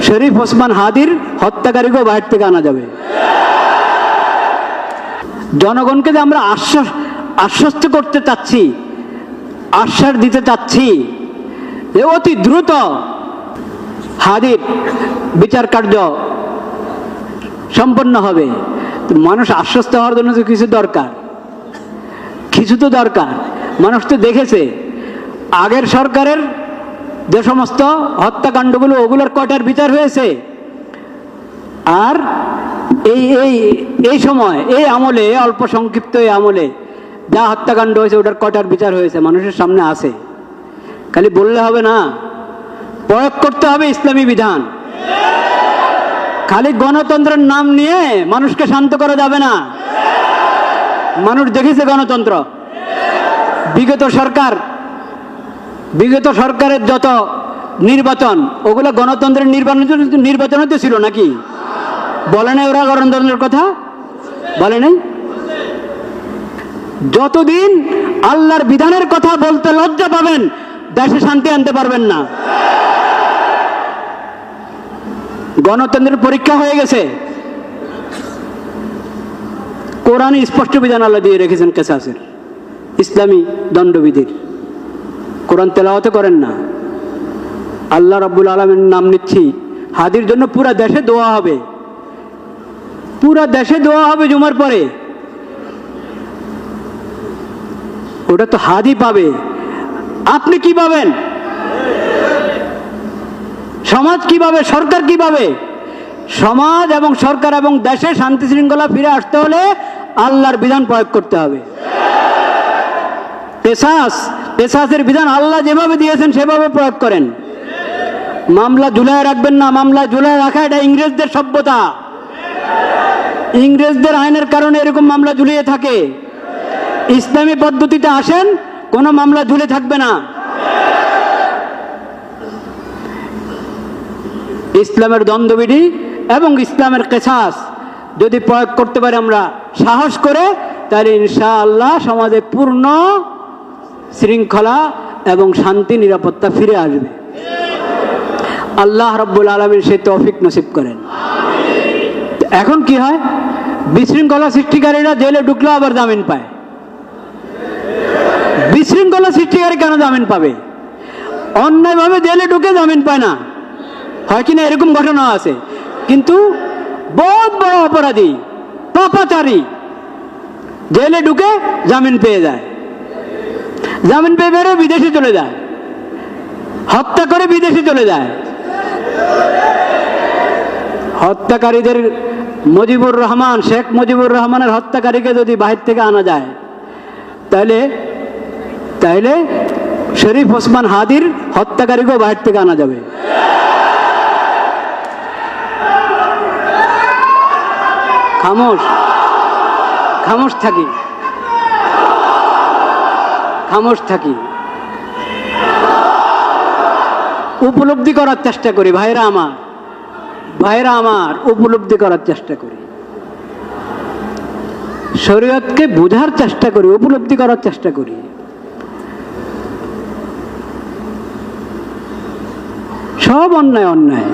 শরীফ ওসমান হাদির হত্যাকারীকেও বাইরে থেকে আনা যাবে। জনগণকে যে আমরা আশ্বস্ত করতে চাচ্ছি, আশ্বাস দিতে চাচ্ছি যে অতি দ্রুত হাদির বিচার কার্য সম্পন্ন হবে। মানুষ আশ্বস্ত হওয়ার জন্য তো কিছু দরকার, কিছু তো দরকার। মানুষ তো দেখেছে আগের সরকারের যে সমস্ত হত্যাকাণ্ডগুলো, ওগুলোর কয়টার বিচার হয়েছে, আর এই সময় এই আমলে, অল্প সংক্ষিপ্ত এই আমলে যা হত্যাকাণ্ড হয়েছে ওটার কয়টার বিচার হয়েছে মানুষের সামনে আছে। খালি বললে হবে না, প্রয়োগ করতে হবে ইসলামী বিধান। খালি গণতন্ত্রের নাম নিয়ে মানুষকে শান্ত করা যাবে না। মানুষ দেখেছে গণতন্ত্র। বিগত সরকারের যত নির্বাচন, ওগুলো গণতন্ত্রের নির্বাচন তো ছিল নাকি? বলে নাই ওরা গণতন্ত্রের কথা? বলে নাই? যতদিন আল্লাহর বিধানের কথা বলতে লজ্জা পাবেন, দেশে শান্তি আনতে পারবেন না। গণতন্ত্রের পরীক্ষা হয়ে গেছে। কোরআনে স্পষ্ট বিধান আল্লাহ দিয়ে রেখেছেন কেসাসের, ইসলামী দণ্ডবিধির। কোরআন তেলাওয়াত করেন না, আল্লাহ রাব্বুল আলামিনের নাম নিচ্ছি। হাদির জন্য পুরা দেশে দোয়া হবে, পুরা দেশে দোয়া হবে জুমার পরে। ওটা তো হাদি পাবে, আপনি কি পাবেন? সমাজ কি পাবে? সরকার কি পাবে? সমাজ এবং সরকার এবং দেশে শান্তি শৃঙ্খলা ফিরে আসতে হলে আল্লাহর বিধান প্রয়োগ করতে হবে। কেসাসের বিধান আল্লাহ যেভাবে দিয়েছেন সেভাবে প্রয়োগ করেন। মামলা ঝুলায় রাখবেন না। মামলা ঝুলায় রাখা এটা ইংরেজদের সভ্যতা। ইংরেজদের আইনের কারণে এরকম মামলা ঝুলিয়ে থাকে। ইসলামী পদ্ধতিতে আসেন, কোনো মামলা ঝুলে থাকবে না। ইসলামের দ্বন্দ্ববিধি এবং ইসলামের কেসাস যদি প্রয়োগ করতে পারি আমরা সাহস করে, তাহলে ইনশাআল্লাহ সমাজে পূর্ণ শৃঙ্খলা এবং শান্তি নিরাপত্তা ফিরে আসবে। আল্লাহ রাব্বুল আলামিন সেই তৌফিক নসিব করেন। এখন কি হয়? বিশৃঙ্খলা সৃষ্টিকারীরা জেলে ঢুকলে আবার জামিন পায়। বিশৃঙ্খলা সৃষ্টিকারী কেন জামিন পাবে? অন্যায়ভাবে জেলে ঢুকে জামিন পায় না, হয় কিনা? এরকম ঘটনা আছে। কিন্তু বহুত বড় অপরাধী, পাপাচারী জেলে ঢুকে জামিন পেয়ে যায়। জামিন পেয়ে বেরো বিদেশে চলে যায়, হত্যা করে বিদেশে চলে যায়। হত্যাকারীদের শেখ মুজিবুর রহমানের হত্যাকারীকে যদি বাহির থেকে আনা যায়, তাহলে শরীফ ওসমান হাদির হত্যাকারীকেও বাহির থেকে আনা যাবে। খামোশ থাকি। উপলব্ধি করার চেষ্টা করি, ভাইরা আমার উপলব্ধি করার চেষ্টা করি। শরীয়তকে বোঝার চেষ্টা করি, উপলব্ধি করার চেষ্টা করি। সব অন্যায়।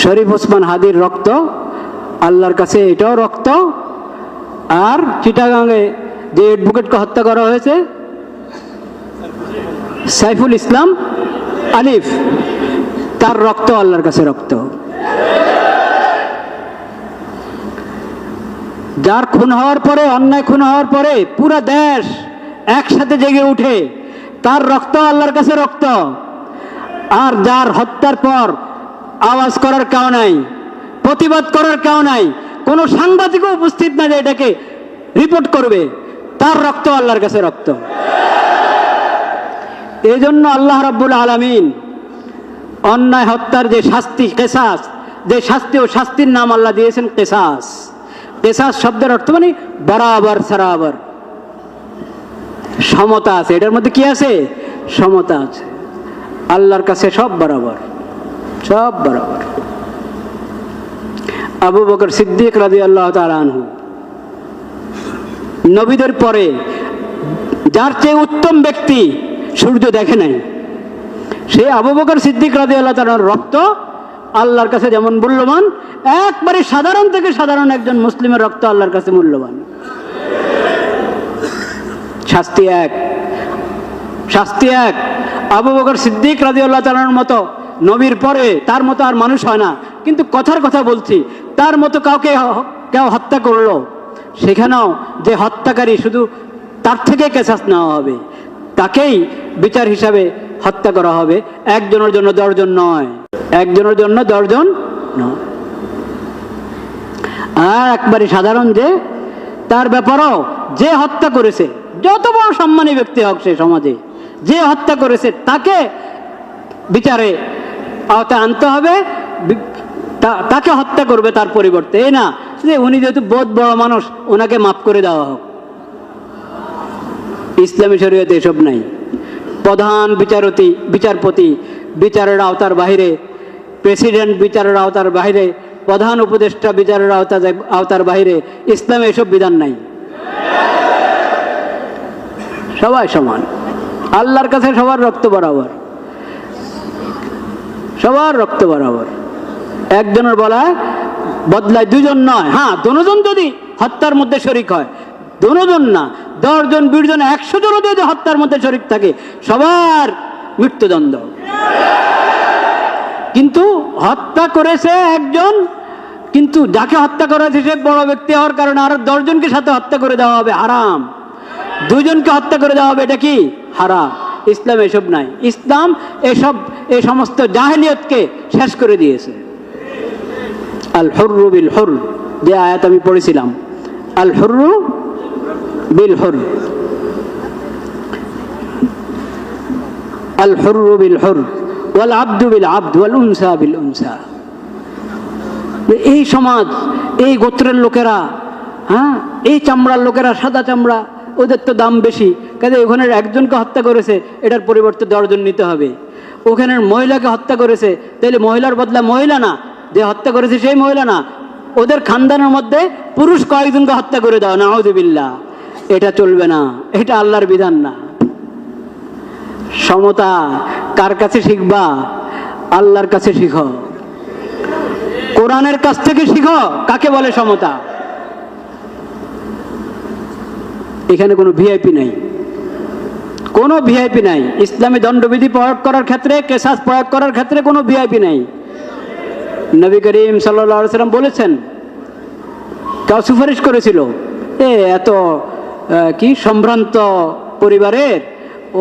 শরীফ ওসমান হাদির রক্ত আল্লাহর কাছে এটাও রক্ত। আর চিটাগাঙে যে অ্যাডভোকেটকে হত্যা করা হয়েছে, সাইফুল ইসলাম আলিফ, তার রক্ত আল্লাহর কাছে রক্ত। যার খুন হওয়ার পরে, অন্যায় খুন হওয়ার পরে পুরা দেশ একসাথে জেগে উঠে, তার রক্ত আল্লাহর কাছে রক্ত। আর যার হত্যার পর আওয়াজ করার কেউ নাই, প্রতিবাদ করার কেউ নাই, কোনো সাংবাদিকও উপস্থিত না যে এটাকে রিপোর্ট করবে, তার রক্ত আল্লাহর কাছে রক্ত। এই জন্য আল্লাহ রাব্বুল আলামিন অন্যায় হত্যার যে শাস্তি, কেসাস, যে শাস্তি, ও শাস্তির নাম আল্লাহ দিয়েছেন কেসাস। কেসাস শব্দের অর্থ মানে বরাবর, সারাবর, সমতা আছে। এটার মধ্যে কি আছে? সমতা আছে। আল্লাহর কাছে সব বরাবর, সব বরাবর। আবু বকর সিদ্দিক রাদিয়াল্লাহু তাআলা আনহু, নবীদের পরে যার চেয়ে উত্তম ব্যক্তি সূর্য দেখে নাই, সেই আবু বকর সিদ্দিক রাদিয়াল্লাহু তাআলার রক্ত আল্লাহর কাছে যেমন মূল্যবান, একবারে সাধারণ থেকে সাধারণ একজন মুসলিমের রক্ত আল্লাহর কাছে মূল্যবান। শাস্তি এক, শাস্তি এক। আবু বকর সিদ্দিক রাদিয়াল্লাহু তাআলার মতো নবীর পরে তার মতো আর মানুষ হয় না, কিন্তু কথার কথা বলছি, তার মতো কাউকে কেউ হত্যা করলো, সেখানেও যে হত্যাকারী শুধু তার থেকে কেসাস নেওয়া হবে, তাকেই বিচার হিসাবে হত্যা করা হবে। একজনের জন্য 10 জন নয়, একজনের জন্য 10 জন নয়। আর একবারে সাধারণ যে, তার ব্যাপারেও যে হত্যা করেছে, যত বড় সম্মানী ব্যক্তি হোক সে সমাজে, যে হত্যা করেছে তাকে বিচারে আওতায় আনতে হবে, তাকে হত্যা করবে তার পরিবর্তে। এই না যে উনি যেহেতু বহুত বড় মানুষ ওনাকে মাফ করে দেওয়া হোক। ইসলামী শরীয়তে এসব নাই। প্রধান বিচারপতি বিচারের আওতার বাইরে, প্রেসিডেন্ট বিচারের আওতার বাইরে, প্রধান উপদেষ্টা বিচারের আওতার বাইরে। ইসলামে এসব বিধান নাই। সবাই সমান, আল্লাহর কাছে সবার রক্ত বরাবর, সবার রক্ত বরাবর। একজনের বলায় বদলায় 2 জন নয়। হ্যাঁ, 2 জন যদি হত্যার মধ্যে শরিক হয়, 2 জন না, 10 জন, 20 জন, 100 জন যদি হত্যার মধ্যে শরিক থাকে, সবার মৃত্যুদণ্ড। কিন্তু হত্যা করেছে একজন, কিন্তু যাকে হত্যা করেছে সে বড় ব্যক্তি হওয়ার কারণে আরো 10 জনকে সাথে হত্যা করে দেওয়া হবে, হারাম। 2 জনকে হত্যা করে দেওয়া হবে, এটা কি হারাম। ইসলাম এসব নাই। ইসলাম এই সমস্ত জাহেলিয়তকে শেষ করে দিয়েছে। আল হুররু বিল হুর, যে আয়াত আমি পড়েছিলাম, আল হুররু বিল হুর, আল হুররু বিল হুর ওয়াল আবদু বিল আবদ ওয়াল উনসা বিল উনসা। এই সমাজ, এই গোত্রের লোকেরা, হ্যাঁ, এই চামড়ার লোকেরা, সাদা চামড়া, ওদের তো দাম বেশি, কাজে ওখানে একজনকে হত্যা করেছে, এটার পরিবর্তে 10 জন নিতে হবে। ওখানের মহিলাকে হত্যা করেছে, তাহলে মহিলার বদলা মহিলা না, যে হত্যা করেছে সেই মহিলা না, ওদের খানদানের মধ্যে পুরুষ কয়েকজনকে হত্যা করে দাও, নাউযুবিল্লাহ। এটা চলবে না, এটা আল্লাহর বিধান না। সমতা কার কাছে শিখবা? আল্লাহর কাছে শিখো, কোরআনের কাছ থেকে শিখো কাকে বলে সমতা। এখানে কোনো ভিআইপি নাই, কোনো ভিআইপি নাই। ইসলামী দণ্ডবিধি প্রয়োগ করার ক্ষেত্রে, কেসাস প্রয়োগ করার ক্ষেত্রে কোনো ভিআইপি নাই। নবী করিম সাল্লাল্লাহু আলাইহি ওয়াসাল্লাম বলেছেন, কেউ সুপারিশ করেছিল, এত কি সম্ভ্রান্ত পরিবারের,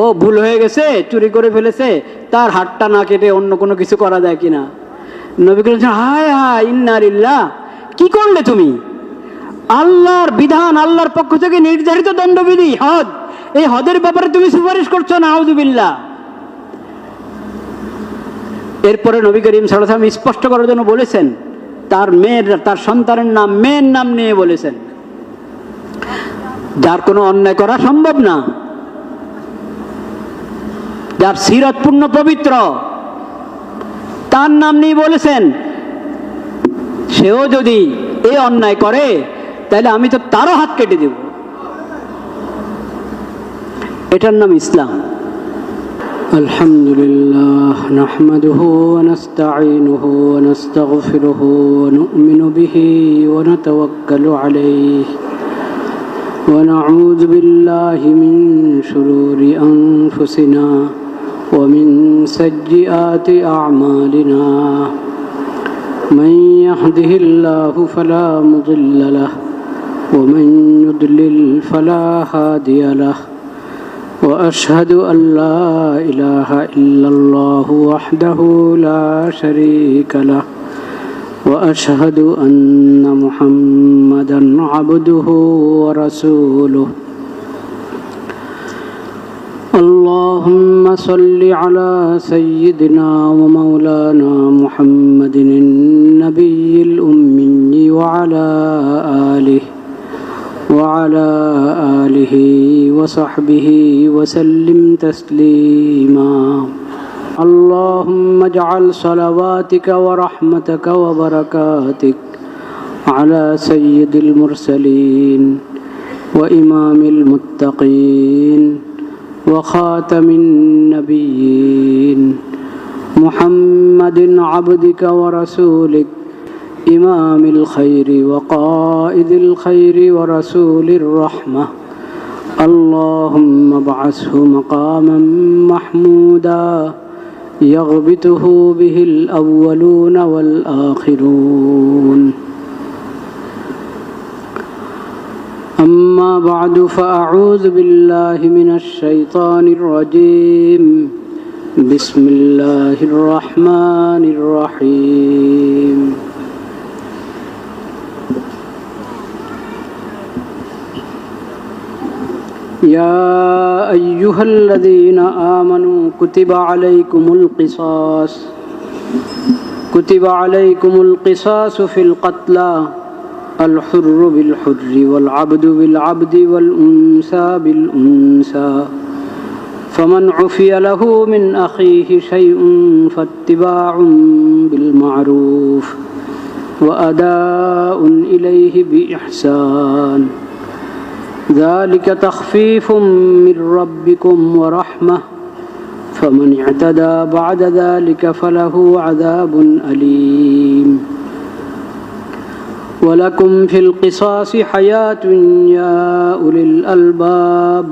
ও ভুল হয়ে গেছে, চুরি করে ফেলেছে, তার হাতটা না কেটে অন্য কোনো কিছু করা যায় কিনা। নবী করিম হায় হায় ইন্না লিল্লাহ, কি করলে তুমি? আল্লাহর বিধান, আল্লাহর পক্ষ থেকে নির্ধারিত দণ্ডবিধি হদ, এই হদের ব্যাপারে তুমি সুপারিশ করছো, নাউযুবিল্লাহ। এরপরে নবী করিম সাল্লাল্লাহু আলাইহি ওয়াসাল্লাম স্পষ্ট করার জন্য বলেছেন, তার মেয়ের, তার সন্তানের নাম, মেয়ের নাম নিয়ে বলেছেন, যার কোনো অন্যায় করা সম্ভব না, যার সিরাত পূর্ণ পবিত্র, তার নাম নিয়ে বলেছেন, সেও যদি এই অন্যায় করে তাহলে আমি তো তারও হাত কেটে দেব। এটার নাম ইসলাম। আলহামদুলিল্লাহ নাহমাদুহু ওয়া নাস্তাঈনুহু ওয়া নাস্তাগফিরুহু ওয়া নু'মিনু বিহি ওয়া নাতাওয়াক্কালু আলাইহি ওয়া নাউযু বিল্লাহি মিন শুরুরি আনফুসিনা ওয়া মিন সাইয়্যাতি আ'মালিনা। من يهده الله فلا مضل له ومن يضلل فلا هادي له وأشهد أن لا إله إلا الله وحده لا شريك له وأشهد أن محمدا عبده ورسوله. اللهم صل على سيدنا ومولانا محمد النبي الأمي وعلى آله وصحبه وسلم تسليما. اللهم اجعل صلواتك ورحمتك وبركاتك على سيد المرسلين وإمام المتقين وخاتم النبيين محمد عبدك ورسولك إمام الخير وقائد الخير ورسول الرحمة اللهم ابعثه مقاما محمودا يغبطه به الأولون والآخرون أما بعد فأعوذ بالله من الشيطان الرجيم بسم الله الرحمن الرحيم يا أيها الذين آمنوا كتب عليكم القصاص في القتلى الحر بالحر والعبد بالعبد والأنثى بالأنثى فمن عفي له من أخيه شيء فاتباع بالمعروف وأداء إليه بإحسان ذلك تخفيف من ربكم ورحمة فمن اعتدى بعد ذلك فله عذاب أليم ولكم في القصاص حياة يا أولي الألباب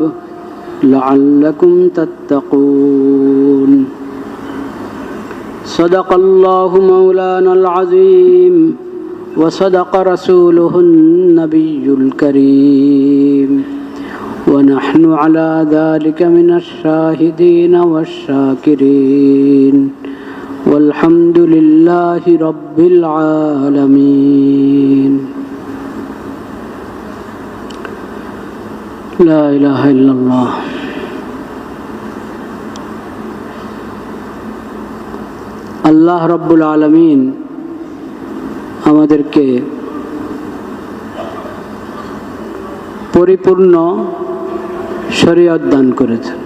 لعلكم تتقون صدق الله مولانا العظيم وصدق رسوله النبي الكريم ونحن على ذلك من الشاهدين والشاكرين والحمد لله رب العالمين لا إله إلا الله আল্লাহ রব্বুল আলামিন আমাদেরকে পরিপূর্ণ শরীয়ত দান করেছেন।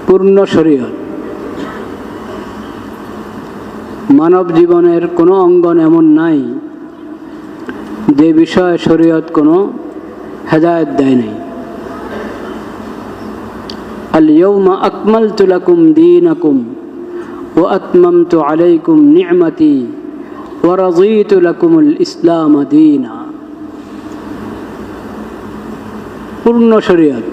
পূর্ণ শরীয়ত, মানব জীবনের কোনো অঙ্গন এমন নাই যে বিষয়ে শরীয়ত কোনো হেদায়েত দেয় নাই। আল ইয়াউমা আকমালতু লাকুম দীনাকুম ওয়া আতমামতু আলাইকুম নি'মাতি ওয়া রাযীতু লাকুমুল ইসলাম দীনা। পূর্ণ শরীয়ত,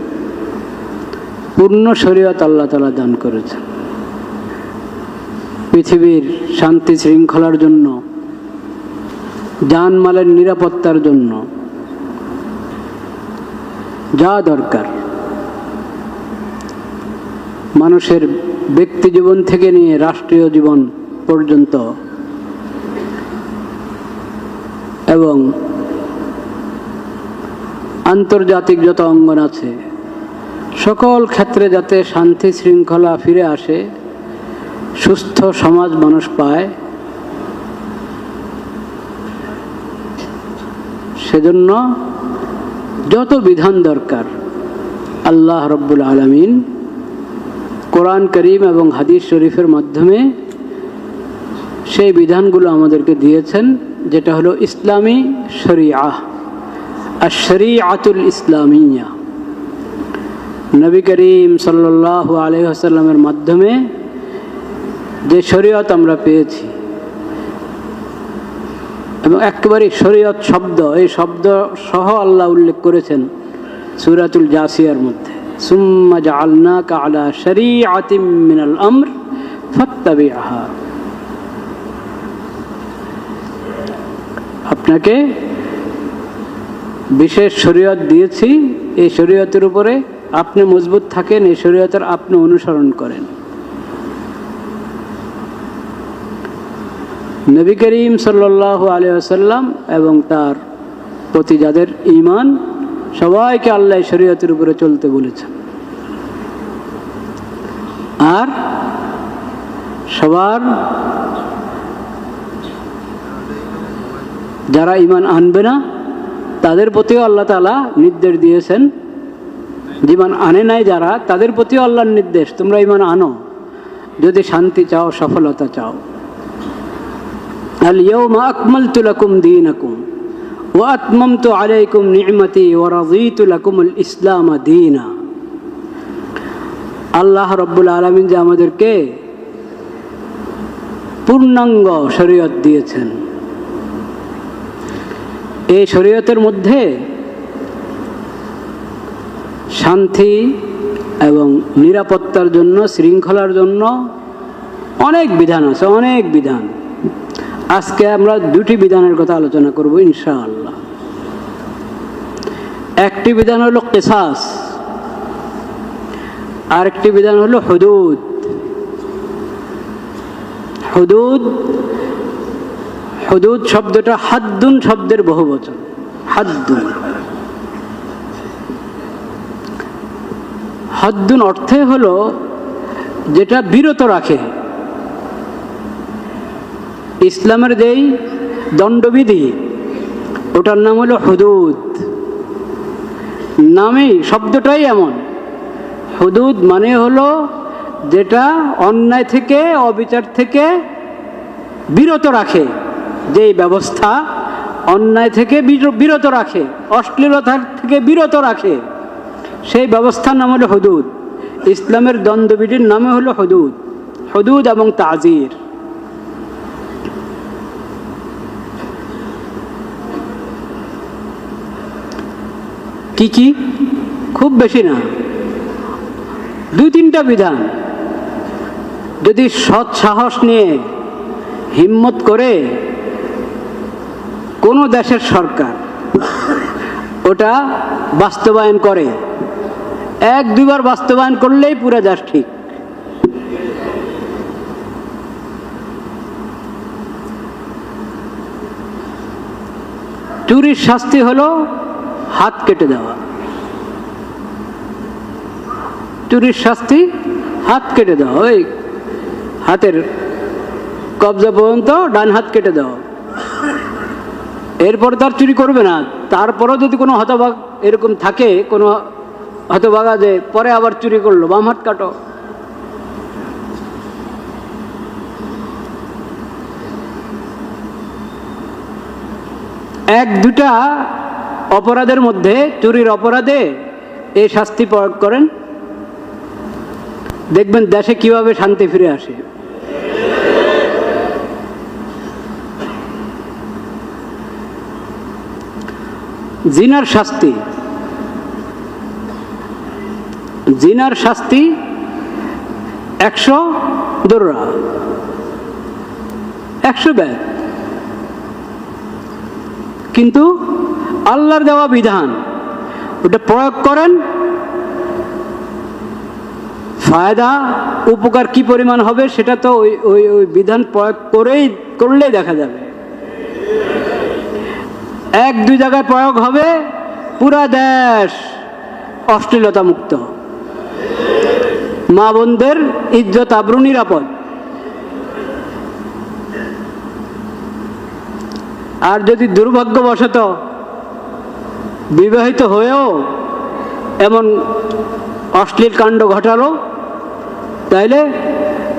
পূর্ণ শরীয়ত আল্লাহ তাআলা দান করেছেন পৃথিবীর শান্তি শৃঙ্খলার জন্য, জানমালের নিরাপত্তার জন্য যা দরকার, মানুষের ব্যক্তি জীবন থেকে নিয়ে রাষ্ট্রীয় জীবন পর্যন্ত এবং আন্তর্জাতিক যত অঙ্গন আছে সকল ক্ষেত্রে যাতে শান্তি শৃঙ্খলা ফিরে আসে, সুস্থ সমাজ মানুষ পায়, সেজন্য যত বিধান দরকার আল্লাহ রব্বুল আলামিন কোরআন করিম এবং হাদিস শরীফের মাধ্যমে সেই বিধানগুলো আমাদেরকে দিয়েছেন, যেটা হলো ইসলামী শরিয়াহ, আশ-শরিআতুল ইসলামিয়া। নবী করিম সাল্লাল্লাহু আলাইহি ওয়াসাল্লামের মাধ্যমে যে শরীয়ত আমরা পেয়েছি, এবং একেবারে শরীয়ত শব্দ, এই শব্দ সহ আল্লাহ উল্লেখ করেছেন সূরাতুল জাসিয়ার মধ্যে, সুম্মা জাআলনাকা আলা শরীআতিম মিনাল আমর ফাত্তাবি'হা। আপনাকে বিশেষ শরীয়ত দিয়েছি, এই শরীয়তের উপরে আপনি মজবুত থাকেন, এই শরীয়তের আপনি অনুসরণ করেন। নবী করিম সাল্লাল্লাহু আলাইহি ওয়াসাল্লাম এবং তার প্রতি যাদের ঈমান, সবাইকে আল্লাহ শরীয়তের উপরে চলতে বলেছেন। আর সবার যারা ঈমান আনবে না তাদের প্রতিও আল্লাহ তাআলা নির্দেশ দিয়েছেন, ঈমান আনে নাই যারা, তাদের প্রতিও আল্লাহর নির্দেশ, তোমরা ঈমান আনো যদি শান্তি চাও, সফলতা চাও। আল ইয়াউমা আকমালতু লাকুম দীনাকুম ওয়া আতমামতু আলাইকুম নি'মাতি ওয়া রাযীতু লাকুমুল ইসলাম দীনা। আল্লাহ রব্বুল আলামিন যে আমাদেরকে পূর্ণাঙ্গ শরীয়ত দিয়েছেন, এই শরীয়তের মধ্যে শান্তি এবং নিরাপত্তার জন্য, শৃঙ্খলার জন্য অনেক বিধান আছে, অনেক বিধান। আজকে আমরা দুটি বিধানের কথা আলোচনা করব ইনশাআল্লাহ। একটি বিধান হলো কিসাস, আরেকটি বিধান হলো হুদুদ। হুদুদ হুদুদ শব্দটা হাদ্দুন শব্দের বহুবচন, হাদ্দুন। হাদ্দুন অর্থে হলো যেটা বিরত রাখে। ইসলামের যেই দণ্ডবিধি ওটার নাম হলো হুদুদ। নামেই শব্দটাই এমন। হুদুদ মানে হলো যেটা অন্যায় থেকে, অবিচার থেকে বিরত রাখে, যেই ব্যবস্থা অন্যায় থেকে বিরত রাখে, অশ্লীলতা থেকে বিরত রাখে, সেই ব্যবস্থার নাম হলো হুদুদ। ইসলামের দণ্ডবিধির নামে হলো হুদুদ, হুদুদ এবং তাজির। কি কি? খুব বেশি না, দুই তিনটা বিধান। যদি সৎ সাহস নিয়ে হিম্মত করে কোনো দেশের সরকার ওটা বাস্তবায়ন করে, এক দুবার বাস্তবায়ন করলেই পুরো দেশ ঠিক। চুরির শাস্তি হলো হাত কেটে দেওয়া। চুরির শাস্তি হাত কেটে দেওয়া, ওই হাতের কবজা পর্যন্ত ডান হাত কেটে দেওয়া। এরপর তার চুরি করবে না। তারপরও যদি কোনো হতভাগ এরকম থাকে, কোনো হতভাগা যে পরে আবার চুরি করলো, বাম হাত কাটো। এক দুটা অপরাধের মধ্যে, চুরির অপরাধে এই শাস্তি প্রয়োগ করেন, দেখবেন দেশে কিভাবে শান্তি ফিরে আসে। জিনার শাস্তি, জিনার শাস্তি 100 দোররা, 100 ব্যাগ। কিন্তু আল্লাহর দেওয়া বিধান ওটা প্রয়োগ করেন, ফায়দা উপকার কি পরিমাণ হবে সেটা তো ওই ওই বিধান প্রয়োগ করলেই দেখা যাবে। এক দুই জায়গায় প্রয়োগ হবে, পুরা দেশ অশ্লীলতা মুক্ত, মা বোনদের ইজ্জত আবরু নিরাপদ। আর যদি দুর্ভাগ্যবশত বিবাহিত হয়েও এমন অশ্লীল কাণ্ড ঘটালো, তাইলে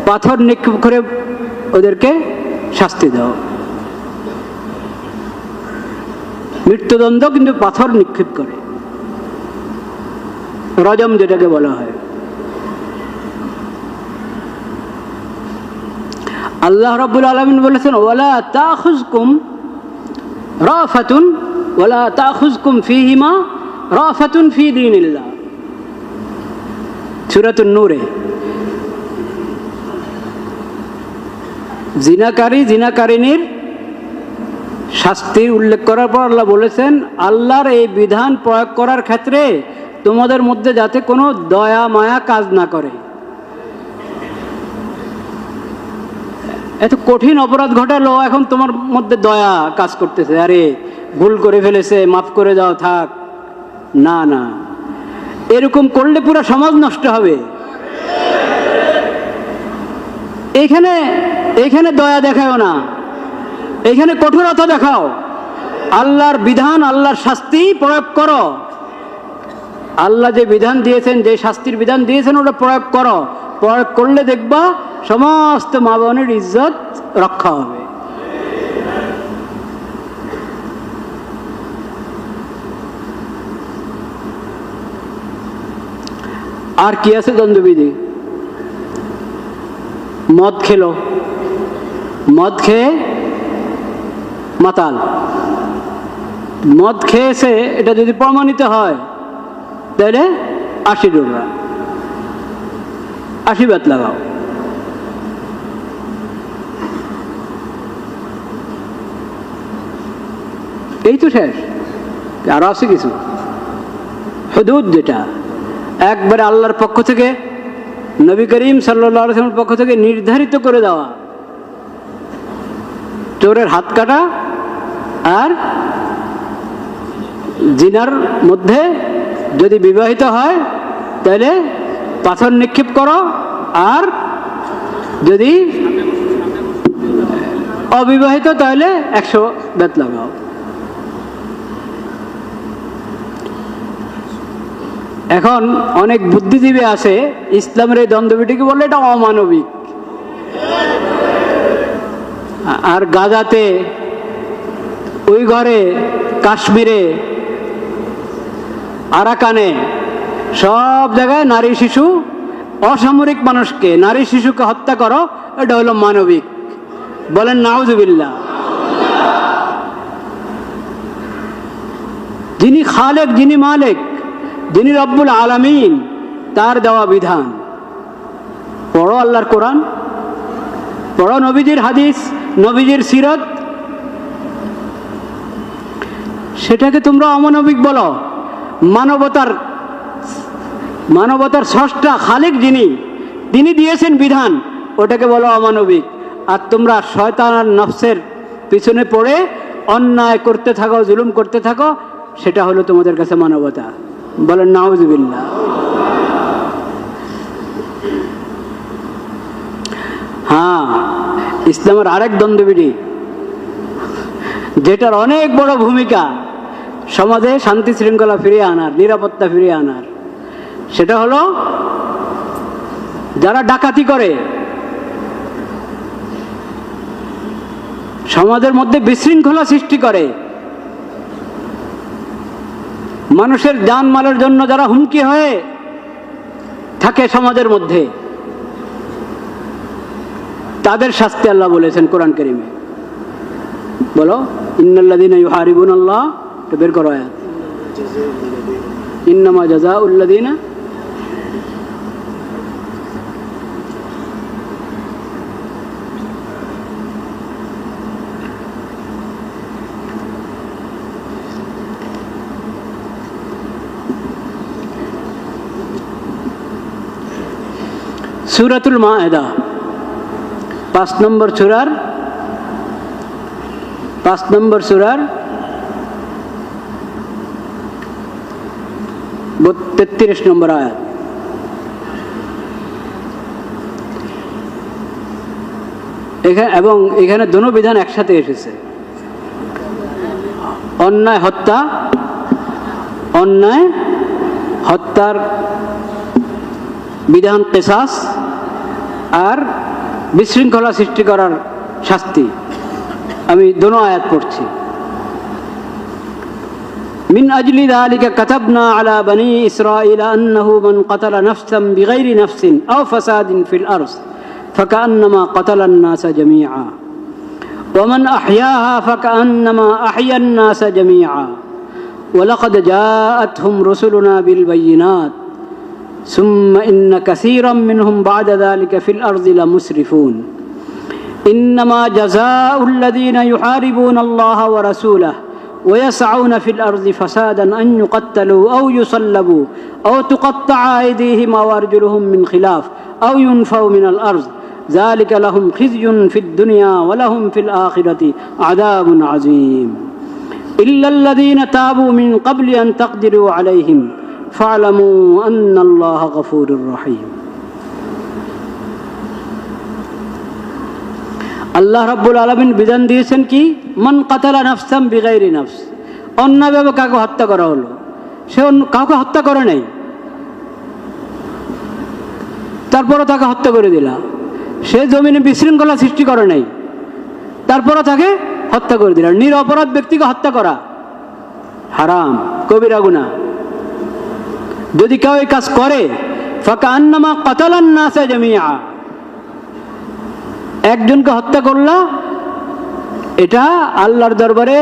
পাথর নিক্ষেপ করে ওদেরকে শাস্তি দাও। মৃত্যুদণ্ড, কিন্তু পাথর নিক্ষেপ করে, রজম যেটাকে বলা হয়। আল্লাহ রাব্বুল আলামিন বলেছেন, ওয়ালা তাখুযকুম রাফাতুন ওয়ালা তাখুযকুম ফীহিমা রাফাতুন ফী দীনিল্লাহ, সূরাতুন নূরে। জিনাকারী, জিনাকারিনীর শাস্তির উল্লেখ করার পর আল্লাহ বলেছেন, আল্লাহর এই বিধান প্রয়োগ করার ক্ষেত্রে তোমাদের মধ্যে যাতে কোনো দয়া মায়া কাজ না করে। এত কঠিন অপরাধ ঘটালো, এখন তোমার মধ্যে দয়া কাজ করতেছে, আরে ভুল করে ফেলেছে, মাফ করে দাও, থাক। না না, এরকম করলে পুরো সমাজ নষ্ট হবে। এখানে দয়া দেখাও না, এখানে কঠোরতা দেখাও। আল্লাহর বিধান, আল্লাহর শাস্তি প্রয়োগ করো। আল্লাহ যে বিধান দিয়েছেন, যে শাস্তির বিধান দিয়েছেন, ওটা প্রয়োগ করো। প্রয়োগ করলে দেখবা সমস্ত মা বোনের ইজ্জত রক্ষা হবে। আর কি আছে দ্বন্দ্ববিধি? মদ খেলো, মদ খেয়ে মাতাল, মদ খেয়েছে এটা যদি প্রমাণিত হয় তাহলে 80 ডোরা, 80 বেত লাগাও। এই তো শেষ, আরো আছে কিছু হুদুদ, যেটা একবারে আল্লাহর পক্ষ থেকে, নবী করিম সাল্লাল্লাহু আলাইহি ওয়াসাল্লামের পক্ষ থেকে নির্ধারিত করে দেওয়া। চোরের হাত কাটা আর জিনার মধ্যে যদি বিবাহিত হয় তাহলে পাথর নিক্ষেপ করো, আর যদি অবিবাহিত তাহলে 100 বেত লাগাও। এখন অনেক বুদ্ধিজীবী আছে ইসলামের এই দ্বন্দ্ববিধিকে বলে এটা অমানবিক। আর গাজাতে, ওই ঘরে, কাশ্মীরে, আরাকানে, সব জায়গায় নারী শিশু, অসামরিক মানুষকে, নারী শিশুকে হত্যা করো, এটা হলো মানবিক। বলেন নাউজুবিল্লাহ। যিনি খালেক, যিনি মালিক, যিনি রব্বুল আলামিন, তার দেওয়া বিধান। পড়ো আল্লাহর কোরআন, পড়ো নবীজির হাদিস, নবীজির সিরত, সেটাকে তোমরা অমানবিক বলো। মানবতার স্রষ্টা খালিক যিনি, তিনি দিয়েছেন বিধান, ওটাকে বলো অমানবিক। আর তোমরা শয়তান আর নফসের পিছনে পড়ে অন্যায় করতে থাকো, জুলুম করতে থাকো, সেটা হলো তোমাদের কাছে মানবতা। বলেন নাউজুবিল্লাহ। হ্যাঁ, ইসলামের আরেক দ্বন্দ্ববিধি, যেটার অনেক বড় ভূমিকা সমাজে শান্তি শৃঙ্খলা ফিরিয়ে আনার, নিরাপত্তা ফিরিয়ে আনার, সেটা হলো যারা ডাকাতি করে, সমাজের মধ্যে বিশৃঙ্খলা সৃষ্টি করে, মানুষের জানমালের জন্য যারা হুমকি হয়ে থাকে সমাজের মধ্যে, তাদের শাস্তি আল্লাহ বলেছেন কোরআন কারীমে। বলো ইন্নাল্লাযীনা ইউহারিবুনাল্লাহ, এটা বের করো আয়াত। ইন্নামা জাযাউল্লাযীনা, সূরাতুল মায়েদা 5 নম্বর সূরার 33 নম্বর আয়াত। এবং এখানে দোনো বিধান একসাথে এসেছে। অন্যায় হত্যার বিধান কিসাস, আর বিশৃঙ্খলা সৃষ্টি করার শাস্তি। আমি দোনো আয়াত পড়ছি। من أجل ذلك كتبنا على بني إسرائيل أنه من قتل نفسا بغير نفس أو فساد في الأرض فكأنما قتل الناس جميعا ومن أحياها فكأنما أحيا الناس جميعا ولقد جاءتهم رسلنا بالبينات ثم إن كثيرا منهم بعد ذلك في الأرض لمسرفون إنما جزاء الذين يحاربون الله ورسوله ويسعون في الأرض فسادا أن يقتلوا أو يصلبوا أو تقطع أيديهم وأرجلهم من خلاف أو ينفوا من الأرض ذلك لهم خزي في الدنيا ولهم في الآخرة عذاب عظيم إلا الذين تابوا من قبل أن تقدروا عليهم فاعلموا أن الله غفور رحيم আল্লাহ রাব্বুল আলামিন বিধান দিয়েছেন কি, মান কাতালা নাফসাম বিগাইরি নাফস, অন্যায়ভাবে কাউকে হত্যা করা হলো, সে কাউকে হত্যা করে নাই, তারপরও তাকে হত্যা করে দিলা। সে জমিনে বিশৃঙ্খলা সৃষ্টি করে নাই, তারপরও তাকে হত্যা করে দিলা। নিরপরাধ ব্যক্তিকে হত্যা করা হারাম, কবিরা গুনাহ। যদি কেউ এই কাজ করে ফাকান্নামা কাতালান নাসা জামিআ, একজনকে হত্যা করলা, এটা আল্লাহর দরবারে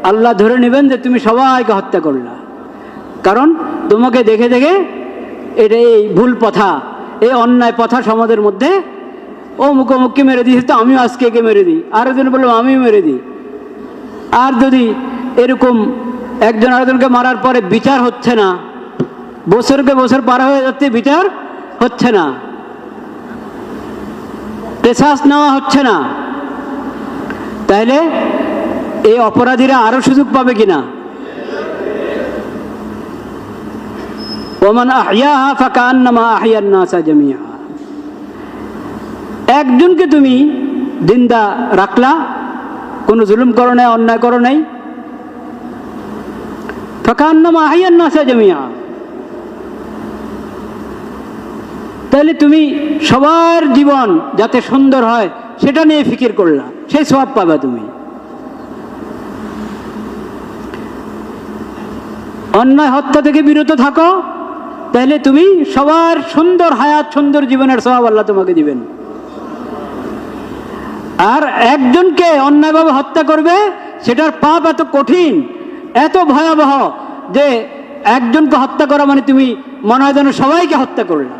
আল্লাহ ধরে নেবেন যে তুমি সবাইকে হত্যা করলা, কারণ তোমাকে দেখে দেখে এটা এই ভুল পথা, এই অন্যায় পথা সমাজের মধ্যে ও মুখোমুখি মেরে দিয়েছে, তো আমিও আজকে একে মেরে দিই, আরেকজন বললাম আমিও মেরে দিই। আর যদি এরকম একজন আরেকজনকে মারার পরে বিচার হচ্ছে না, বছরকে বছর পার হয়ে যাচ্ছে, বিচার হচ্ছে না, কেসাস নেওয়া হচ্ছে না, তাহলে এই অপরাধীরা আরো সুযোগ পাবে কিনা? ওমান আহইয়াহা ফাকান্নামা আহইয়ান নাসা জামিআ, একজনকে তুমি জিন্দা রাখলা, কোনো জুলুম করো নাই, অন্যায় করো নাই, ফাকান্নামা আহইয়ান নাসা জামিআ, তাহলে তুমি সবার জীবন যাতে সুন্দর হয় সেটা নিয়ে ফিকির করলা, সেই সওয়াব পাবা তুমি। অন্যায় হত্যা থেকে বিরত থাকো, তাহলে তুমি সবার সুন্দর হায়াত, সুন্দর জীবনের সওয়াব আল্লাহ তোমাকে দিবেন। আর একজনকে অন্যায়ভাবে হত্যা করবে, সেটার পাপ এত কঠিন, এত ভয়াবহ যে একজনকে হত্যা করা মানে তুমি মনে হয় যেন সবাইকে হত্যা করলা।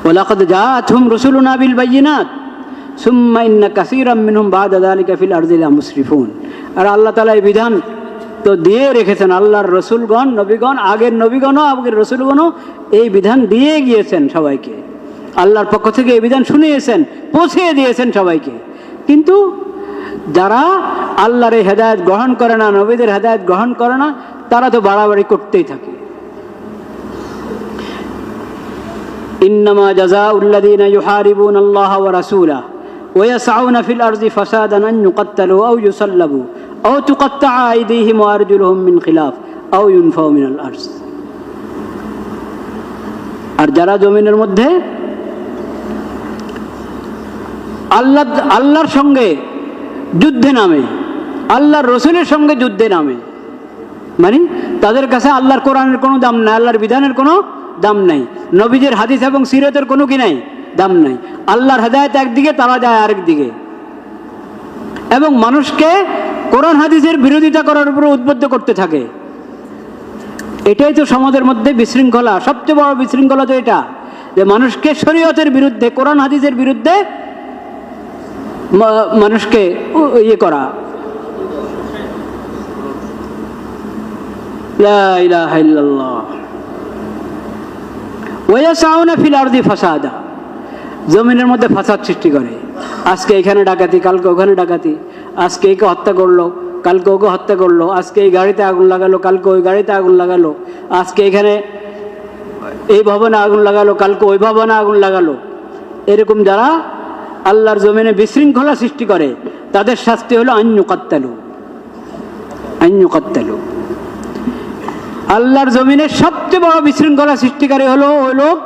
ওয়ালাকাদ জাআতহুম রাসূলুনা বিল বায়িনাত সুম্মা ইন্না কাসীরাম মিনহুম বা'দা যালিকা ফিল আরদি লামুসরিফুন। আর আল্লাহ তাআলা এই বিধান তো দিয়ে রেখেছেন, আল্লাহর রসুলগণ, নবীগণ, আগের নবীগণও আগের রসুলগণও এই বিধান দিয়ে গিয়েছেন সবাইকে, আল্লাহর পক্ষ থেকে এই বিধান শুনিয়েছেন, পৌঁছে দিয়েছেন সবাইকে। কিন্তু যারা আল্লাহর এই হেদায়েত গ্রহণ করে না, নবীদের হেদায়েত গ্রহণ করে না, তারা তো বাড়াবাড়ি করতেই থাকে। ইন্নামা জাযাউল্লাযীনা ইউহারিবুনা আল্লাহা ওয়া রাসূলাহু ওয়া ইয়াসআউনা ফিল আরদি ফাসাদান আন ইউকাত্তালু আও ইউসাল্লাবু আও তুকাত্তাআ আইদিহিম ওয়া আরজুলুহুম মিন খিলাফ আও ইউনফাউ মিনাল আরজ। আর যারা জমিনের মধ্যে আল্লাহর সঙ্গে যুদ্ধে নামে, আল্লাহর রসুলের সঙ্গে যুদ্ধে নামে, মানে তাদের কাছে আল্লাহর কোরআনের কোনো দাম নাই, আল্লাহর বিধানের কোনো দাম নাই, নবীদের হাদিস এবং সিরাতের কোনো কি নাই, দাম নাই। আল্লাহর হেদায়েত একদিকে, তারা যায় আরেক দিকে, এবং মানুষকে কোরআন হাদিসের বিরোধিতা করার উপরে উদ্বুদ্ধ করতে থাকে। এটাই তো সমাজের মধ্যে বিশৃঙ্খলা, সবচেয়ে বড় বিশৃঙ্খলা তো এটা, যে মানুষকে শরীয়তের বিরুদ্ধে, কোরআন হাদিসের বিরুদ্ধে মানুষকে ইয়ে করা। লা ইলাহা ইল্লাল্লাহ। ওয়া ইয়াসআউনা ফিল আরদি ফাসাদা, জমিনের মধ্যে ফাসাদ সৃষ্টি করে, আজকে এখানে ডাকাতি, কালকে ওখানে ডাকাতি, আজকে একে হত্যা করলো, কালকে ওকে হত্যা করলো, আজকে এই গাড়িতে আগুন লাগালো, কালকে ওই গাড়িতে আগুন লাগালো, আজকে এখানে এই ভবনে আগুন লাগালো, কালকে ওই ভবনে আগুন লাগালো। এরকম যারা আল্লাহর জমিনে বিশৃঙ্খলা সৃষ্টি করে, তাদের শাস্তি হলো আন ইউকাত্তালু, আন ইউকাত্তালু। আল্লাহর জমিনের সবচেয়ে বড় বিশৃঙ্খলা সৃষ্টিকারী হলো ওই লোক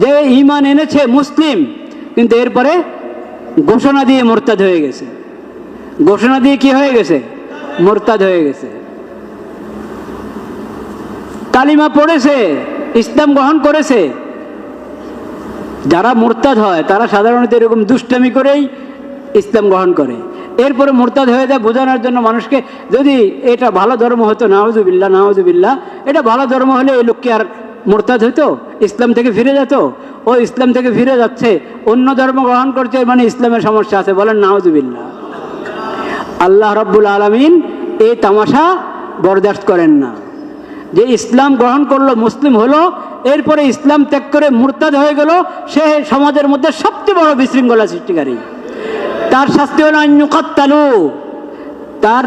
যে ঈমান এনেছে, মুসলিম, কিন্তু এরপরে ঘোষণা দিয়ে মুরতাদ হয়ে গেছে, ঘোষণা দিয়ে কি হয়ে গেছে, মুরতাদ হয়ে গেছে। কালিমা পড়েছে, ইসলাম গ্রহণ করেছে। যারা মুরতাদ হয় তারা সাধারণত এরকম দুষ্টামি করেই ইসলাম গ্রহণ করে, এরপরে মুরতাদ হয়ে যায় বোঝানোর জন্য মানুষকে। যদি এটা ভালো ধর্ম হতো, নাউজুবিল্লাহ নাউজুবিল্লাহ, এটা ভালো ধর্ম হলে এই লোককে আর মুরতাদ হইতো, ইসলাম থেকে ফিরে যেত। ও ইসলাম থেকে ফিরে যাচ্ছে, অন্য ধর্ম গ্রহণ করছে, মানে ইসলামের সমস্যা আছে, বলেন নাউজুবিল্লাহ। আল্লাহ রাব্বুল আলামিন এই তামাশা বরদাস্ত করেন না, যে ইসলাম গ্রহণ করলো, মুসলিম হলো, এরপরে ইসলাম ত্যাগ করে মুরতাদ হয়ে গেল, সে সমাজের মধ্যে সবচেয়ে বড় বিশৃঙ্খলা সৃষ্টিকারী। তার শাস্তি হলো আন ইউকাত্তালু, তার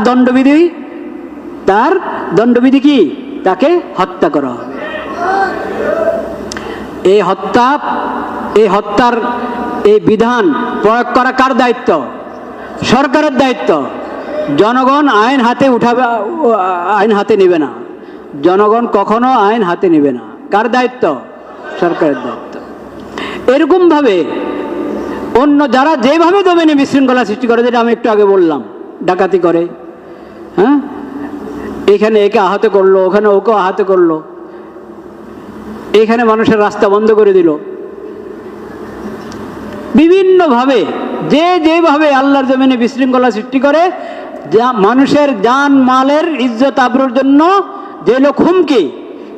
দণ্ডবিধি কি, তাকে হত্যা করা হবে। এই হত্যার এই বিধান প্রয়োগ করা কার দায়িত্ব? সরকারের দায়িত্ব। জনগণ আইন হাতে নেবে না, জনগণ কখনো আইন হাতে নেবে না। কার দায়িত্ব? সরকারের দায়িত্ব। এরকম ভাবে অন্য যারা যেভাবে জমিনে বিশৃঙ্খলা সৃষ্টি করে, যেটা আমি একটু আগে বললাম, ডাকাতি করে, হ্যাঁ, এখানে একে আহত করলো, ওখানে ওকে আহত করলো, এখানে মানুষের রাস্তা বন্ধ করে দিল। বিভিন্নভাবে যে যেভাবে আল্লাহর জমিনে বিশৃঙ্খলা সৃষ্টি করে, মানুষের জান মালের ইজ্জত আবরুর জন্য যে লোক হুমকি,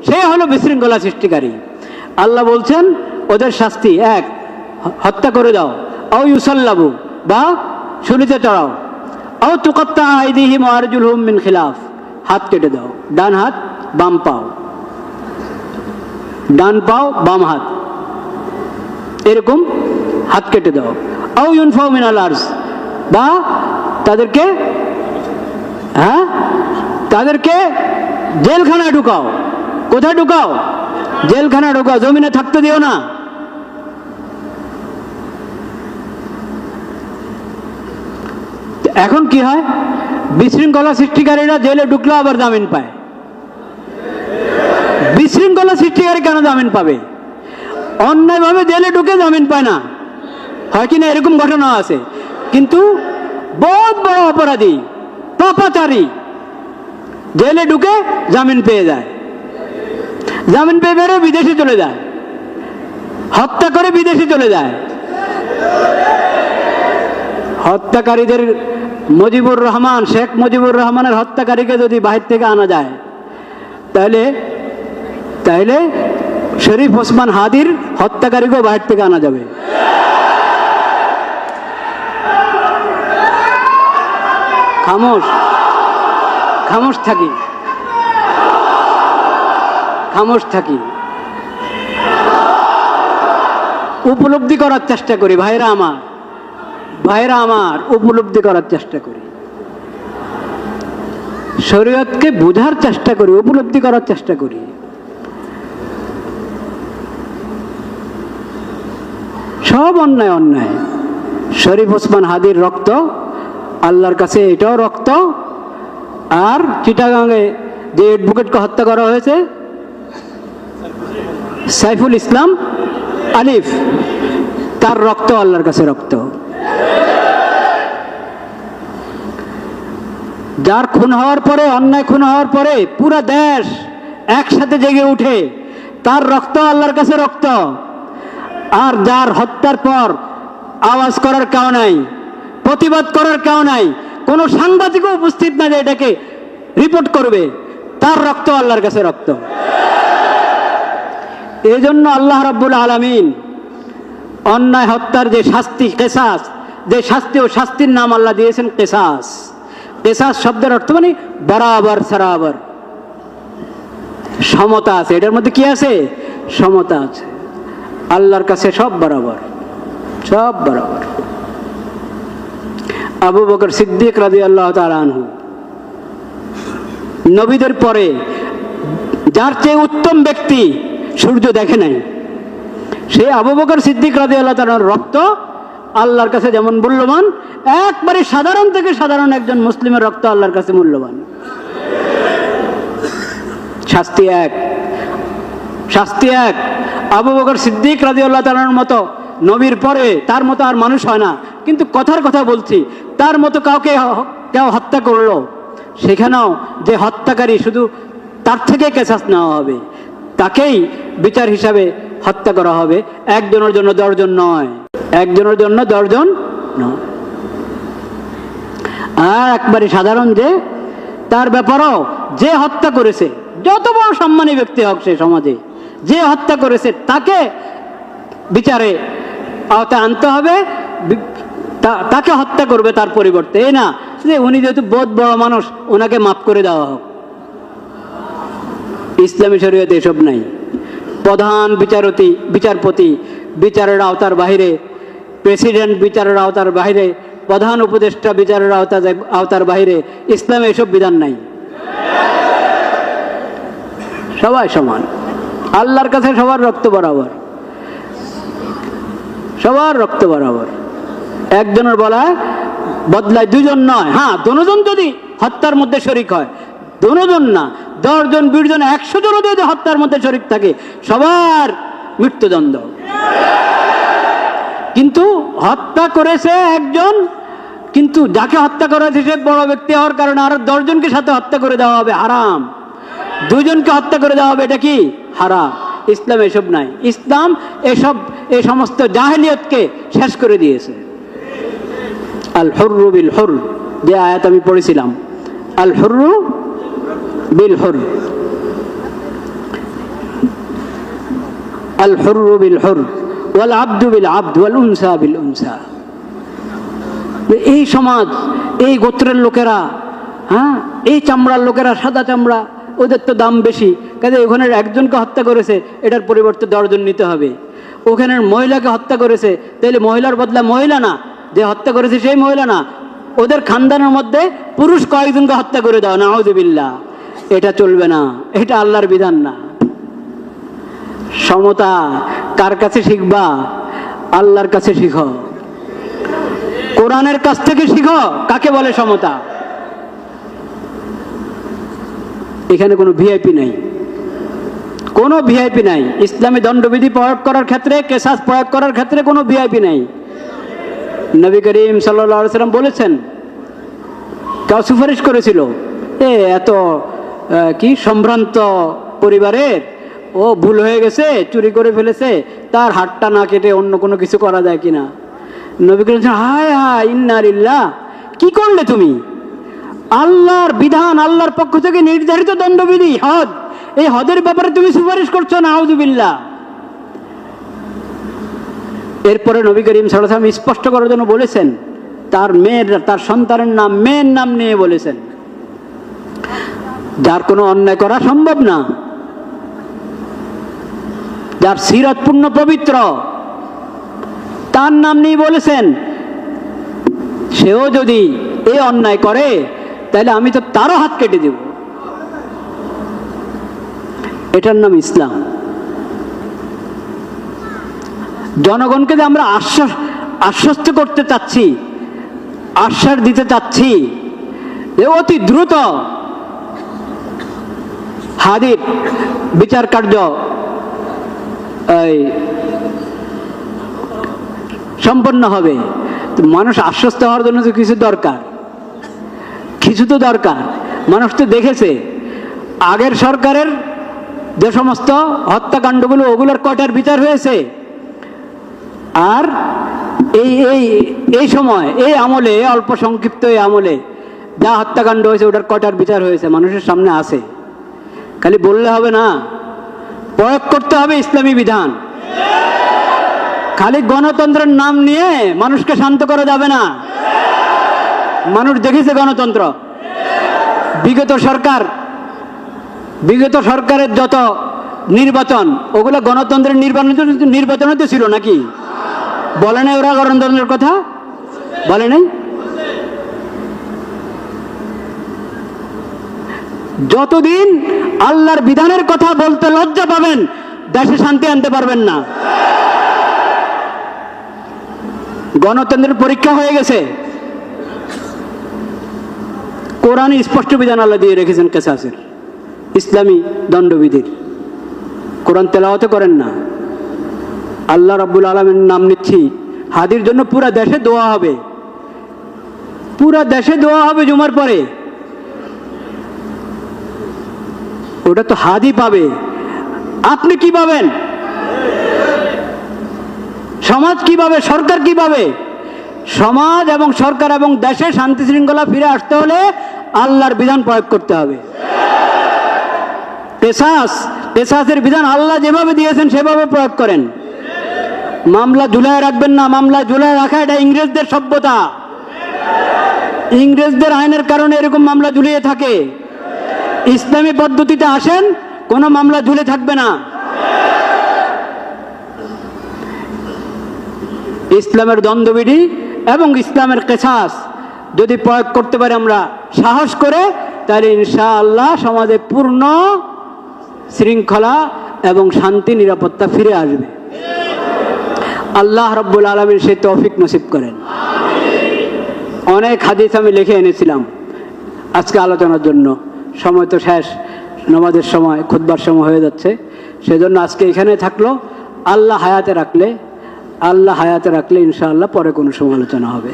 সে হলো বিশৃঙ্খলা সৃষ্টিকারী। আল্লাহ বলছেন ওদের শাস্তি এক, হত্যা করে দাও, আও ইউসাল্লাবু, বা শুলিতে চড়াও, আও তুকাত্তা আইদিহিম ওয়া আরজুলহুম মিন খিলাফ, হাত কেটে দাও, ডান হাত বাম পাও, ডান পাও বাম হাত, এরকম হাত কেটে দাও, আও ইউনফাউ মিনাল আরজ, বা তাদেরকে তাদেরকে জেলখানায় ঢুকাও। কোথায় ঢুকাও? জেলখানায় ঢুকাও, জমিনে থাকতে দিও না। এখন কি হয়? বিশৃঙ্খলা সৃষ্টিকারীরা জেলে ঢুকলো আবার জামিন পায়। বিশৃঙ্খলা সৃষ্টিকারী কেন জামিন পাবে? অন্যায়ভাবে জেলে ঢুকে জামিন পায় না, হয় কিনা এরকম ঘটনা আছে। কিন্তু বহুত বড় অপরাধী, পাপাচারী জেলে ঢুকে জামিন পেয়ে যায়, জামিন পেয়ে বেরো বিদেশে চলে যায়, হত্যা করে বিদেশে চলে যায়। হত্যাকারীদের মুজিবুর রহমান, শেখ মুজিবুর রহমানের হত্যাকারীকে যদি বাহির থেকে আনা যায়, তাহলে তাহলে শরীফ ওসমান হাদির হত্যাকারীকেও বাহির থেকে আনা যাবে। খামোশ খামোশ থাকি, খামোশ থাকি, উপলব্ধি করার চেষ্টা করি। ভাইরা আমার, ভাইরা আমার, উপলব্ধি করার চেষ্টা করি, শরীয়তকে বোঝার চেষ্টা করি, উপলব্ধি করার চেষ্টা করি। সব অন্যায় অন্যায়। শরীফ ওসমান হাদির রক্ত আল্লাহর কাছে এটাও রক্ত। আর চিটাগাঙে যে অ্যাডভোকেটকে হত্যা করা হয়েছে, সাইফুল ইসলাম আলিফ, তার রক্ত আল্লাহর কাছে রক্ত। যার খুন হওয়ার পরে, অন্যায় খুন হওয়ার পরে পুরা দেশ একসাথে জেগে উঠে, তার রক্ত আল্লাহর কাছে রক্ত। আর যার হত্যার পর আওয়াজ করার কেউ নাই, প্রতিবাদ করার কেউ নাই, কোনো সাংবাদিকও উপস্থিত না যে এটাকে রিপোর্ট করবে, তার রক্ত আল্লাহর কাছে রক্ত। এই জন্য আল্লাহ রাব্বুল আলামিন অন্যায় হত্যার যে শাস্তি, কিসাস, যে শাস্তি, ও শাস্তির নাম আল্লাহ দিয়েছেন কিসাস। কিসাস শব্দের অর্থ মানে বরাবর সরাবর, সমতা আছে এটার মধ্যে। কি আছে? সমতা আছে। আল্লাহর কাছে সব বরাবর, সব বরাবর। আবু বকর সিদ্দিক রাদিয়াল্লাহু তাআলা আনহু, নবীদের পরে যার চেয়ে উত্তম ব্যক্তি সূর্য দেখে নাই, সে আবু বকর সিদ্দিক রাদিয়াল্লাহু তাআলার রক্ত আল্লাহর কাছে যেমন মূল্যবান, একবারে সাধারণ থেকে সাধারণ একজন মুসলিমের রক্ত আল্লাহর কাছে মূল্যবান। শাস্তি এক, শাস্তি এক। আবু বকর সিদ্দিক রাদিয়াল্লাহু তাআলার মতো নবীর পরে তার মতো আর মানুষ হয় না। কিন্তু কথার কথা বলছি, তার মতো কাউকে কেউ হত্যা করলো, সেখানেও যে হত্যাকারী শুধু তার থেকে কেসাস নেওয়া হবে, তাকেই বিচার হিসাবে হত্যা করা হবে। একজনের জন্য 10 জন নয়, একজনের জন্য 10 জন নয়। আর একবারে সাধারণ যে, তার ব্যাপারও যে হত্যা করেছে, যত বড় সম্মানী ব্যক্তি হোক সে সমাজে, যে হত্যা করেছে তাকে বিচারে আওতায় আনতে হবে, তাকে হত্যা করবে তার পরিবর্তে। এই না যে উনি যেহেতু বহুত বড় মানুষ, ওনাকে মাফ করে দেওয়া হোক। ইসলামী শরীয়তে এসব নাই। প্রধান বিচারপতি বিচারের আওতার বাইরে, প্রেসিডেন্ট বিচারের আওতার বাইরে, প্রধান উপদেষ্টা বিচারের আওতার বাইরে। ইসলামে এসব বিধান নাই। সবাই সমান, আল্লাহর কাছে সবার রক্ত বরাবর, সবার রক্ত বরাবর। একজনের বলায় বদলায় 2 জন নয়। হ্যাঁ, 2 জন যদি হত্যার মধ্যে শরিক হয়, 2 জন না, 10 জন, 20 জন, 100 জনও যদি হত্যার মধ্যে শরিক থাকে, সবার মৃত্যুদণ্ড। কিন্তু হত্যা করেছে একজন, কিন্তু যাকে হত্যা করা হয়েছে সে বড় ব্যক্তি হওয়ার কারণে আরো 10 জনকে সাথে হত্যা করে দেওয়া হবে, হারাম। 2 জনকে হত্যা করে দেওয়া হবে, এটা কি হারাম। ইসলাম এসব নাই। ইসলাম এই সমস্ত জাহেলিয়তকে শেষ করে দিয়েছে। আল হুররু বিল হুর, যে আয়াত আমি পড়েছিলাম, আল হুররু বিল হুর, আল হুররু বিল হুর ওয়াল আবদু বিল আবদ ওয়াল উনসা বিল উনসা। এই সমাজ, এই গোত্রের লোকেরা, হ্যাঁ, এই চামড়ার লোকেরা, সাদা চামড়া, ওদের তো দাম বেশি, কাজে ওখানে একজনকে হত্যা করেছে, এটার পরিবর্তে 10 জন নিতে হবে। ওখানের মহিলাকে হত্যা করেছে, তাহলে মহিলার বদলা মহিলা না, যে হত্যা করেছে সেই মহিলা না, ওদের খানদানের মধ্যে পুরুষ কয়েকজনকে হত্যা করে দাও, নাউযুবিল্লাহ। এটা চলবে না, এটা আল্লাহর বিধান না। সমতা কার কাছে শিখবা? আল্লাহর কাছে শিখো, কোরআনের কাছ থেকে শিখো কাকে বলে সমতা। এখানে কোনো ভিআইপি নাই, কোনো ভিআইপি নাই। ইসলামী দণ্ডবিধি প্রয়োগ করার ক্ষেত্রে, কেসাস প্রয়োগ করার ক্ষেত্রে কোনো ভিআইপি নাই। নবী করিম সাল্লাল্লাহু আলাইহি ওয়াসাল্লাম বলেছেন, কেউ সুপারিশ করেছিল, এত কি সম্ভ্রান্ত পরিবারের, ও ভুল হয়ে গেছে, চুরি করে ফেলেছে, তার হাতটা না কেটে অন্য কোনো কিছু করা যায় কিনা। নবী করিম হায় হায় ইন্না লিল্লাহ, কি করলে তুমি? আল্লাহর বিধান, আল্লাহর পক্ষ থেকে নির্ধারিত দণ্ডবিধি হদ, এই হদের ব্যাপারে তুমি সুপারিশ করছো, নাউযুবিল্লাহ। এরপরে নবী করিম সাল্লাল্লাহু আলাইহি ওয়াসাল্লাম স্পষ্ট করার জন্য বলেছেন, তার মেয়ের, তার সন্তানের নাম, মেয়ের নাম নিয়ে বলেছেন, যার কোনো অন্যায় করা সম্ভব না, যার সিরাত পূর্ণ পবিত্র, তার নাম নিয়ে বলেছেন, সেও যদি এই অন্যায় করে তাহলে আমি তো তারও হাত কেটে দেব। এটার নাম ইসলাম। জনগণকে যে আমরা আশ্বস্ত করতে চাচ্ছি, আশ্বাস দিতে চাচ্ছি যে অতি দ্রুত হাদির বিচার কার্য সম্পন্ন হবে। মানুষ আশ্বস্ত হওয়ার জন্য তো কিছু দরকার, কিছু তো দরকার। মানুষ তো দেখেছে আগের সরকারের যে সমস্ত হত্যাকাণ্ডগুলো, ওগুলোর কয়টার বিচার হয়েছে, আর এই সময়, এই আমলে, অল্প সংক্ষিপ্ত এই আমলে যা হত্যাকাণ্ড হয়েছে ওটার কয়টার বিচার হয়েছে মানুষের সামনে আছে। খালি বললে হবে না, প্রয়োগ করতে হবে ইসলামী বিধান। খালি গণতন্ত্রের নাম নিয়ে মানুষকে শান্ত করা যাবে না। মানুষ দেখেছে গণতন্ত্র, বিগত সরকারের যত নির্বাচন, ওগুলো গণতন্ত্রের নির্বাচন তো ছিল নাকি? বলে নাই ওরা গণতন্ত্রের কথা? বলে নাই? যতদিন আল্লাহর বিধানের কথা বলতে লজ্জা পাবেন, দেশে শান্তি আনতে পারবেন না। গণতন্ত্রের পরীক্ষা হয়ে গেছে। কোরআনে স্পষ্ট বিধান আল্লাহ দিয়ে রেখেছেন কেসাসের, ইসলামী দণ্ডবিধির। কোরআন তেলাওয়াত করেন না, আল্লাহ রাব্বুল আলামিনের নাম নিচ্ছি, হাদির জন্য পুরা দেশে দোয়া হবে, পুরা দেশে দোয়া হবে জুমার পরে। ওটা তো হাদি পাবে, আপনি কি পাবেন? সমাজ কি পাবে? সরকার কি পাবে? সমাজ এবং সরকার এবং দেশে শান্তি শৃঙ্খলা ফিরে আসতে হলে আল্লাহর বিধান প্রয়োগ করতে হবে। কেসাসের বিধান আল্লাহ যেভাবে দিয়েছেন সেভাবে প্রয়োগ করেন। মামলা ঝুলায় রাখবেন না। মামলা ঝুলায় রাখা এটা ইংরেজদের সভ্যতা। ইংরেজদের আইনের কারণে এরকম মামলা ঝুলিয়ে থাকে। ইসলামী পদ্ধতিতে আসেন, কোনো মামলা ঝুলে থাকবে না। ইসলামের দ্বন্দ্ববিধি এবং ইসলামের কেসাস যদি প্রয়োগ করতে পারি আমরা সাহস করে, তাহলে ইনশাআল্লাহ সমাজে পূর্ণ শৃঙ্খলা এবং শান্তি নিরাপত্তা ফিরে আসবে। আল্লাহ রাব্বুল আলামিন সেই তৌফিক নসিব করেন। অনেক হাদিস আমি লিখে এনেছিলাম আজকে আলোচনার জন্য, সময় তো শেষ, নামাজের সময়, খুতবার সময় হয়ে যাচ্ছে, সেজন্য আজকে এখানে থাকলো। আল্লাহ হায়াতে রাখলে আল্লাহ হায়াতে রাখলে ইনশাআল্লাহ পরে কোনো সমালোচনা হবে।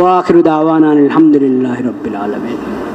ওয়া আখিরু দাওয়ানা আলহামদুলিল্লাহি রাব্বিল আলামিন।